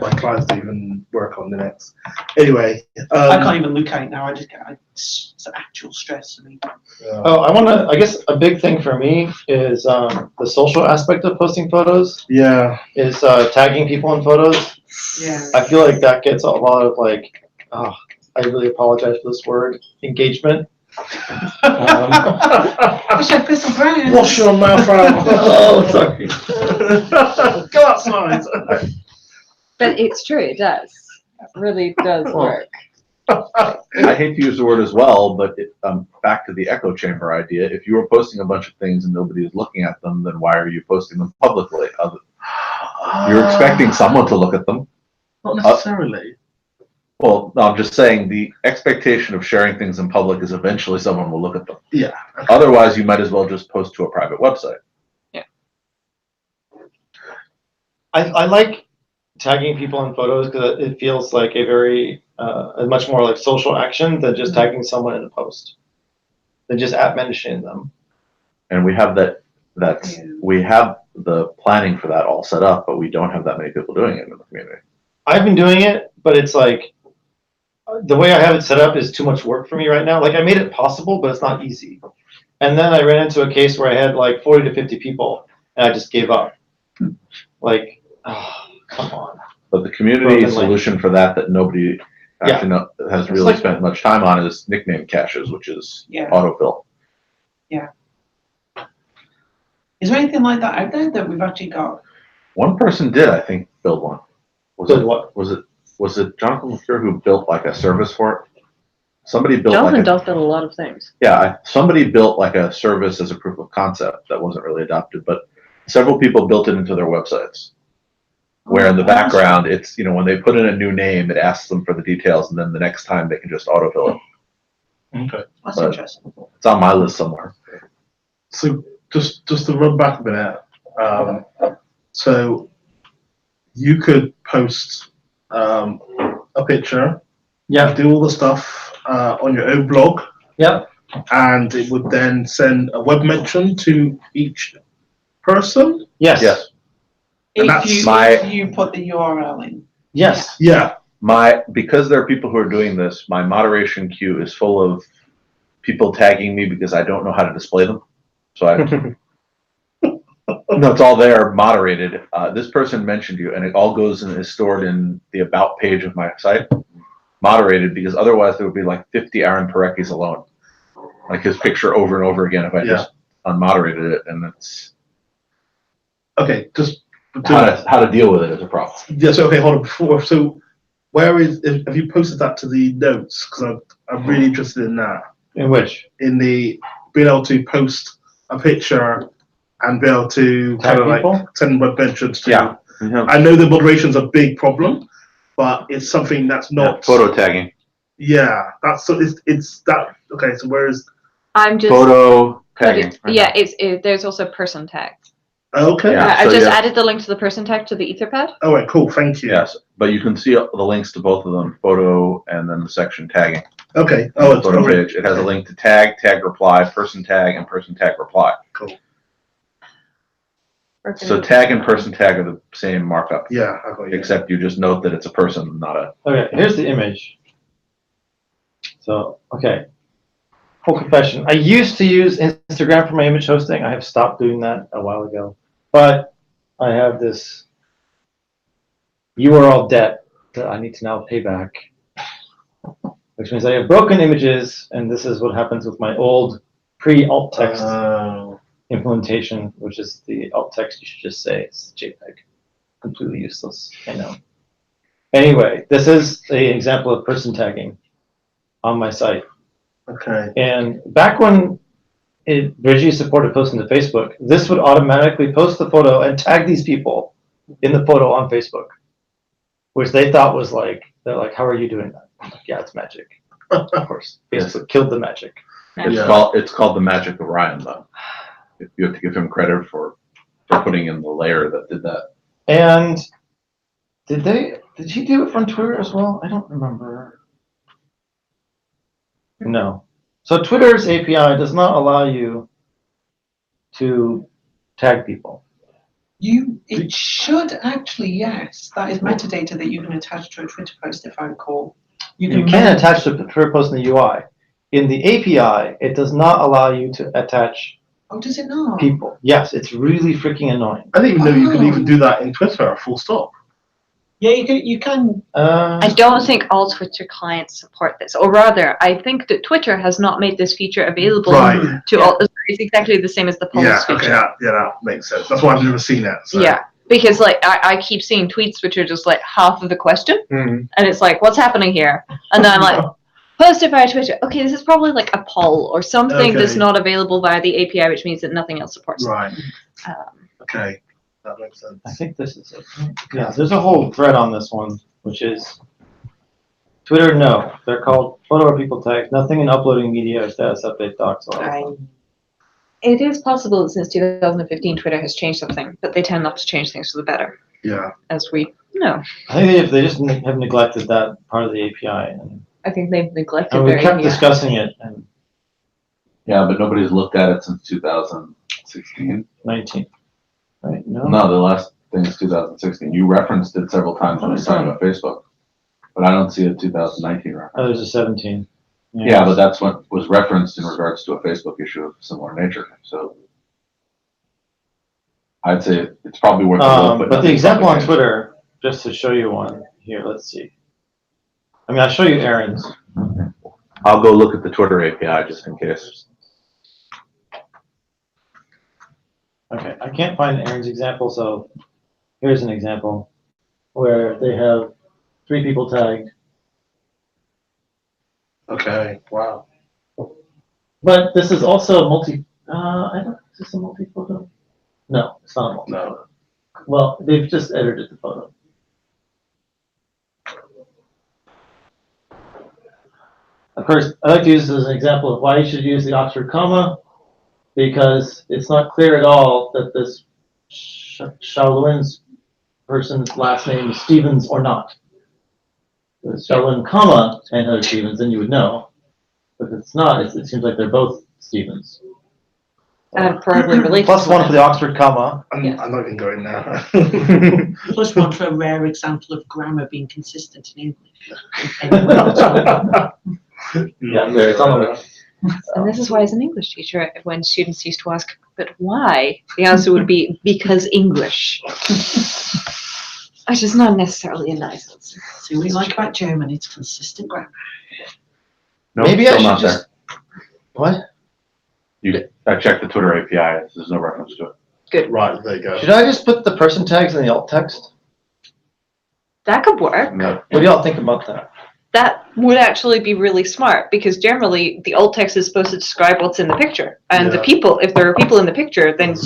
my clients don't even work on Linux. Anyway. I can't even look at it now. It's an actual stress for me. Oh, I guess a big thing for me is the social aspect of posting photos. Yeah. Is tagging people in photos. Yeah. I feel like that gets a lot of I really apologize for this word, engagement. I should put some brand. Wash your mouth out. Oh, sorry. Go outside. But it's true, it does. It really does work. I hate to use the word as well, but back to the echo chamber idea. If you were posting a bunch of things and nobody is looking at them, then why are you posting them publicly? You're expecting someone to look at them. Not necessarily. Well, no, I'm just saying the expectation of sharing things in public is eventually someone will look at them. Yeah. Okay. Otherwise, you might as well just post to a private website. Yeah. I like tagging people in photos because it feels like a much more like social action than just tagging someone in a post. Than just mentioning them. And we have we have the planning for that all set up, but we don't have that many people doing it in the community. I've been doing it, but it's like the way I have it set up is too much work for me right now. Like I made it possible, but it's not easy. And then I ran into a case where I had like 40 to 50 people and I just gave up. Like, oh, come on. But the community solution for that nobody actually has really spent much time on is nickname caches, which is autofill. Yeah. Is there anything like that out there that we've actually got? One person did, I think, build one. Was it Jonathan McCure who built like a service for it? Somebody built. Jonathan does build a lot of things. Yeah, somebody built like a service as a proof of concept that wasn't really adopted, but several people built it into their websites. Where in the background, it's when they put in a new name, it asks them for the details, and then the next time they can just autofill it. Okay, that's interesting. It's on my list somewhere. So just to run back a minute, so you could post a picture, do all the stuff on your own blog, and it would then send a web mention to each person. Yes. If you put the URL in. Yes. Yeah. Because there are people who are doing this, my moderation queue is full of people tagging me because I don't know how to display them. So no, it's all there, moderated. This person mentioned you, and it all goes and is stored in the about page of my site, moderated, because otherwise there would be like 50 Aaron Parekis alone, like his picture over and over again if I just unmoderated it, and it's okay. Just how to deal with it is a problem. Yeah. So okay, hold on. Before, so have you posted that to the notes? Because I'm really interested in that. In which? In the being able to post a picture and be able to kind of like send web mentions to. Yeah. I know the moderation's a big problem, but it's something that's not photo tagging. Yeah, that's so it's that okay. So where is I'm just photo tagging? There's also person tag. Okay. Yeah, I just added the link to the person tag to the Etherpad. Oh, right, cool. Thank you. Yes, but you can see the links to both of them: photo and then the section tagging. Okay. Oh, it's photo page. It has a link to tag reply, person tag, and person tag reply. Cool. So tag and person tag are the same markup. Yeah, I got you. Except you just note that it's a person, not a. Okay, here's the image. So, okay. Full confession. I used to use Instagram for my image hosting. I have stopped doing that a while ago. But I have this URL debt that I need to now pay back. Which means I have broken images, and this is what happens with my old pre-alt text implementation, which is the alt text you should just say it's JPEG. Completely useless, I know. Anyway, this is an example of person tagging on my site. Okay. And back when Bridgie supported posting to Facebook, this would automatically post the photo and tag these people in the photo on Facebook, which they thought was like, they're like, how are you doing that? I'm like, yeah, it's magic. Of course. Facebook killed the magic. It's called the magic of Ryan, though. You have to give him credit for putting in the layer that did that. And did he do it from Twitter as well? I don't remember. No. So Twitter's API does not allow you to tag people. It should actually, yes. That is metadata that you can attach to a Twitter post, if I recall. You can attach to a Twitter post in the UI. In the API, it does not allow you to attach does it not? people. Yes, it's really freaking annoying. I didn't even know you could even do that in Twitter, full stop. Yeah, you can. I don't think all Twitter clients support this, or rather, I think that Twitter has not made this feature available to all. It's exactly the same as the polls feature. Okay, that makes sense. That's why I've never seen it. So. Yeah, because like I keep seeing tweets which are just like half of the question, and it's like, what's happening here? And then I'm like, posted via Twitter. Okay, this is probably like a poll or something that's not available via the API, which means that nothing else supports it. Right. Okay. That makes sense. I think this is it. Yeah, there's a whole thread on this one, which is Twitter, no. They're called photo or people tags. Nothing in uploading media or status update docs. It is possible that since 2015 Twitter has changed something, but they tend not to change things for the better. Yeah. As we know. I think they just have neglected that part of the API. And I think they've neglected and we kept discussing it. And yeah, but nobody's looked at it since 2016. 19. Right? No, the last thing is 2016. You referenced it several times when you were talking about Facebook, but I don't see a 2019 reference. Oh, there's a 17. Yeah, but that's what was referenced in regards to a Facebook issue of similar nature. So I'd say it's probably worth a look. But the example on Twitter, just to show you one here, let's see. I mean, I'll show you Aaron's. I'll go look at the Twitter API just in case. Okay, I can't find Aaron's example, so here's an example where they have 3 people tagged. Okay, wow. But this is also a multi, is this a multi-photo? No, it's not a multi-photo. No. Well, they've just edited the photo. Of course, I like to use this as an example of why you should use the Oxford comma, because it's not clear at all that this Shaolin's person's last name is Stevens or not. If it's Shaolin, comma, and Heather Stevens, then you would know. But if it's not, it seems like they're both Stevens. Probably related. Plus one for the Oxford comma. I'm not even going there. Plus one for a rare example of grammar being consistent in English. Yeah, there, it's on the list. And this is why, as an English teacher, when students used to ask, but why? The answer would be, because English. Which is not necessarily a nice answer. See what you like about German, it's consistent grammar. No, Maybe I still should not just... What? I checked the Twitter API. There's no reference to it. Good. Right, there you go. Should I just put the person tags in the alt text? That could work. No. What do y'all think about that? That would actually be really smart, because generally the alt text is supposed to describe what's in the picture. And the people, if there are people in the picture, then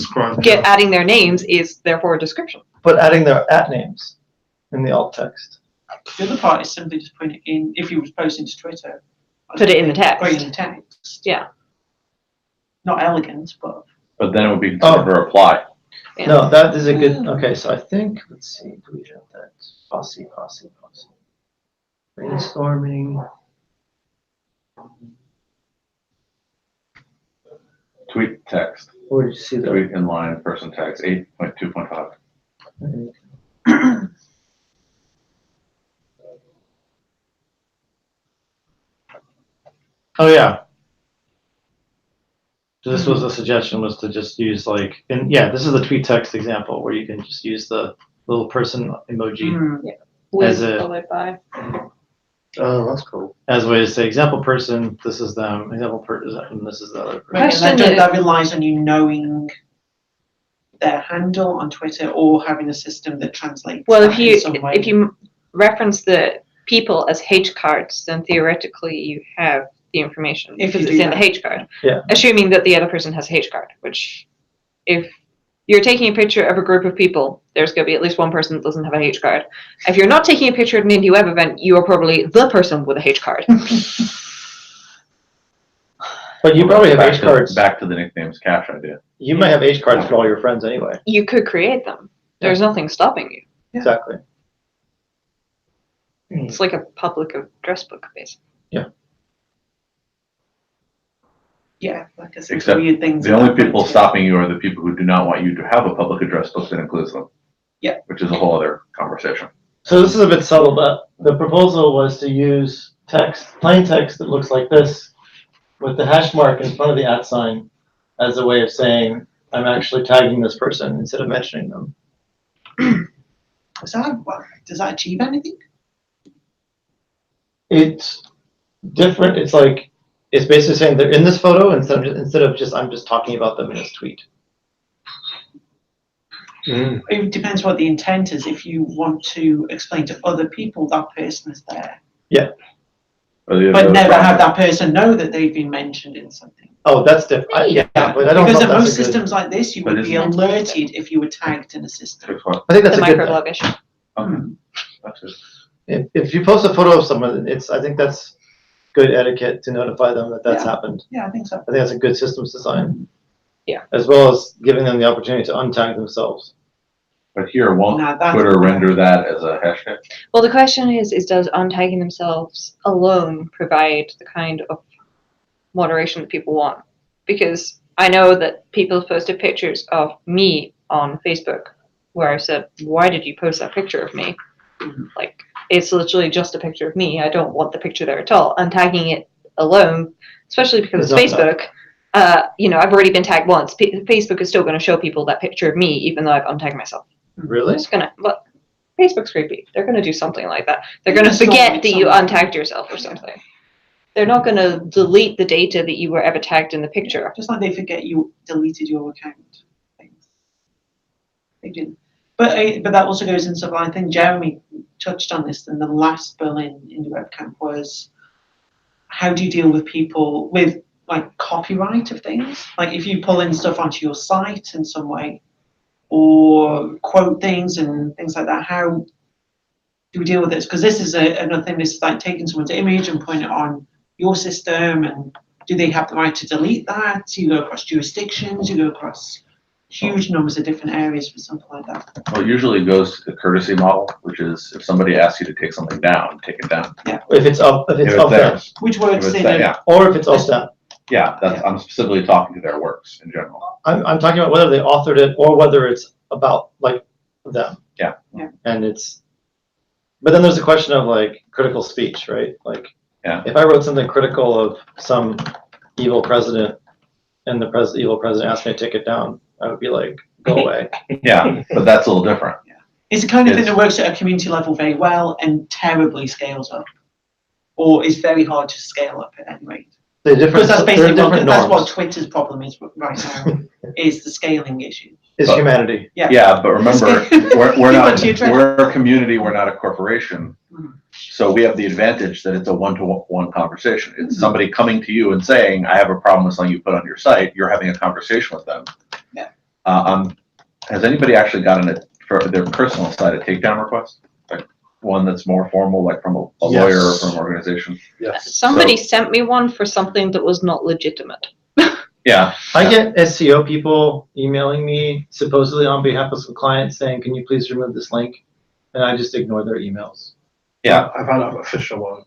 adding their names is therefore a description. But adding their @names in the alt text. The other part is simply just putting it in, if you was posting to Twitter. Put it in the text. Put it in the text. Yeah. Not elegant, but. But then it would be considered a reply. Yeah. No, that is a good, okay, so I think, let's see, do we have that? Posse. Brainstorming. Tweet text. Where did you see that? Tweet inline person text 8.2.5. Oh, yeah. This was a suggestion, was to just use like, and yeah, this is the tweet text example where you can just use the little person emoji as a followed by. Oh, that's cool. As a way to say example person, this is them, example person, this is the other person. Right, that relies on you knowing their handle on Twitter or having a system that translates. Well, if you reference the people as H cards, then theoretically you have the information If because you it's do in the that. H card. Yeah. Assuming that the other person has a H card, which if you're taking a picture of a group of people, there's going to be at least one person that doesn't have a H card. If you're not taking a picture at an IndieWeb event, you are probably the person with a H card. But you probably have back H cards. back to the nicknames cache idea. You might have H cards for all your friends anyway. You could create them. There's nothing stopping you. Yeah. Exactly. It's like a public address book, basically. Yeah, like I said, Except weird things. The only about people it. stopping you are the people who do not want you to have a public address book that includes them. Yeah. Which is a whole other conversation. So this is a bit subtle, but the proposal was to use text, plain text that looks like this, with the hash mark in front of the @ sign, as a way of saying I'm actually tagging this person instead of mentioning them. Does that achieve anything? It's different. It's like it's basically saying they're in this photo instead of just I'm just talking about them in this tweet. It depends what the intent is. If you want to explain to other people that person is there, but never have that person know that they've been mentioned in something. Oh, that's different. Yeah, but I don't. Because know in if that's most a good- systems like this, you But would be isn't- alerted if you were tagged in a system. I think that's The a good thing. microblog issue. That's it. If you post a photo of someone, I think that's good etiquette to notify them that that's happened. Yeah, I think so. I think that's a good systems design. Yeah. As well as giving them the opportunity to untag themselves. But here, won't No, that's- Twitter render that as a hashtag? Well, the question is does untagging themselves alone provide the kind of moderation that people want? Because I know that people have posted pictures of me on Facebook where I said, why did you post that picture of me? Like, it's literally just a picture of me. I don't want the picture there at all. Untagging it alone, especially because it's Facebook, I've already been tagged once. Facebook is still going to show people that picture of me, even though I've untagged myself. Really? It's gonna, but Facebook's creepy. They're gonna do something like that. They're gonna forget that you untagged yourself or something. They're not gonna delete the data that you were ever tagged in the picture. Just like they forget you deleted your account. They didn't. But that also goes into something I think Jeremy touched on this in the last Berlin IndieWebCamp was how do you deal with people with like copyright of things? Like if you pull in stuff onto your site in some way or quote things and things like that, how do we deal with this? Because this is another thing, this is like taking someone's image and putting it on your system, and do they have the right to delete that? You go across jurisdictions, you go across huge numbers of different areas for something like that. Well, it usually goes to the courtesy model, which is if somebody asks you to take something down, take it down. Yeah. If it's up If it's down. there. Which works in Or if it's up down. Yeah, I'm specifically talking to their works in general. I'm talking about whether they authored it or whether it's about like them. Yeah. And but then there's a question of like critical speech, right? Like if I wrote something critical of some evil president and the evil president asked me to take it down, I would be like, go away. Yeah, but that's a little different. It's the kind of thing that works at a community level very well and terribly scales up, or is very hard to scale up at any rate. Because that's basically that's what Twitter's problem is right now, is the scaling issue. Is humanity. Yeah, but remember, we're a community, we're not a corporation. So we have the advantage that it's a one-to-one conversation. It's somebody coming to you and saying, I have a problem with something you put on your site. You're having a conversation with them. Yeah. Has anybody actually gotten it for their personal site, a takedown request? Like one that's more formal, like from a lawyer or from an organization? Yes. Somebody sent me one for something that was not legitimate. Yeah. I get SEO people emailing me supposedly on behalf of some clients saying, can you please remove this link? And I just ignore their emails. Yeah. I've had an official one.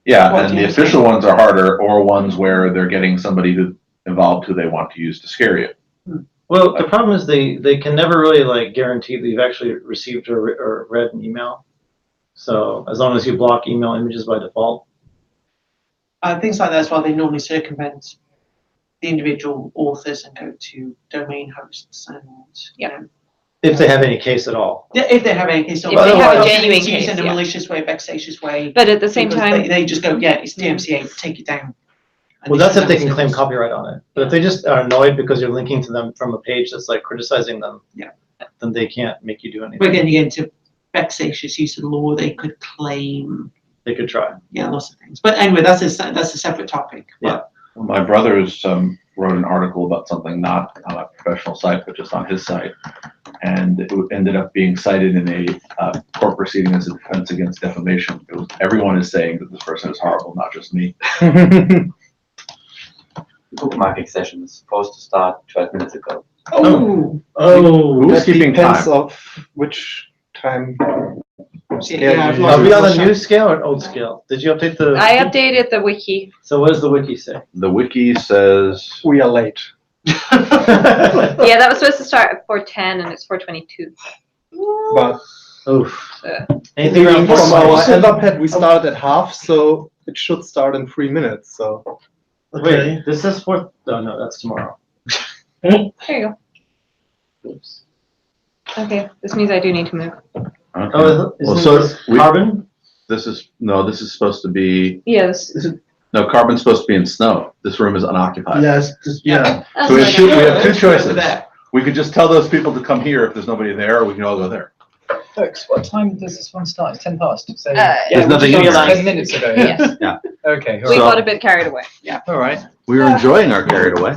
Yeah, and the official ones are harder, or ones where they're getting somebody who involved who they want to use to scare you. Well, the problem is they can never really like guarantee that you've actually received or read an email. So as long as you block email images by default. Things like that as well, they normally circumvent the individual authors and go to domain hosts and if they have any case at all. If they have any case, if they have a genuine case, in a malicious way, vexatious way. But at the same time, they just go, it's DMCA, take it down. And Well, that's if they can claim copyright on it. But if they just are annoyed because you're linking to them from a page that's like criticizing them, then they can't make you do anything. We're getting into vexatious use of the law. They could claim they could try. Yeah, lots of things. But anyway, that's a separate topic. Yeah. My brother's wrote an article about something not on a professional site, but just on his site, and it ended up being cited in a court proceeding as a defense against defamation. Everyone is saying that this person is horrible, not just me. Bookmarking session is supposed to start 12 minutes ago. Oh, Who's keeping depends time? of which time. Yeah, I've you- lost Are we on lost the track. new scale or old scale? Did you update the? I updated the wiki. So what does the wiki say? The wiki says We are late. Yeah, that was supposed to start at 4:10 and it's 4:22. But Oof. So, Anything around from our 4:20? stand-up pad, we started at half, so it should start in 3 minutes. So Wait, this is for. Oh no, that's tomorrow. there you go. Oops. Okay, this means I do need to move. okay. Oh, isn't Well, so this we- carbon? This is supposed to be Yes. carbon's supposed to be in snow. This room is unoccupied. Yes, yeah. So we have two choices. There. We could just tell those people to come here if there's nobody there, or we can all go there. Folks, what time does this one start? It's 10 past. So There's nothing in here. 10 minutes ago. Yeah. Yes. Yeah. Okay. We So- got a bit carried away. All right. We were enjoying our carried away.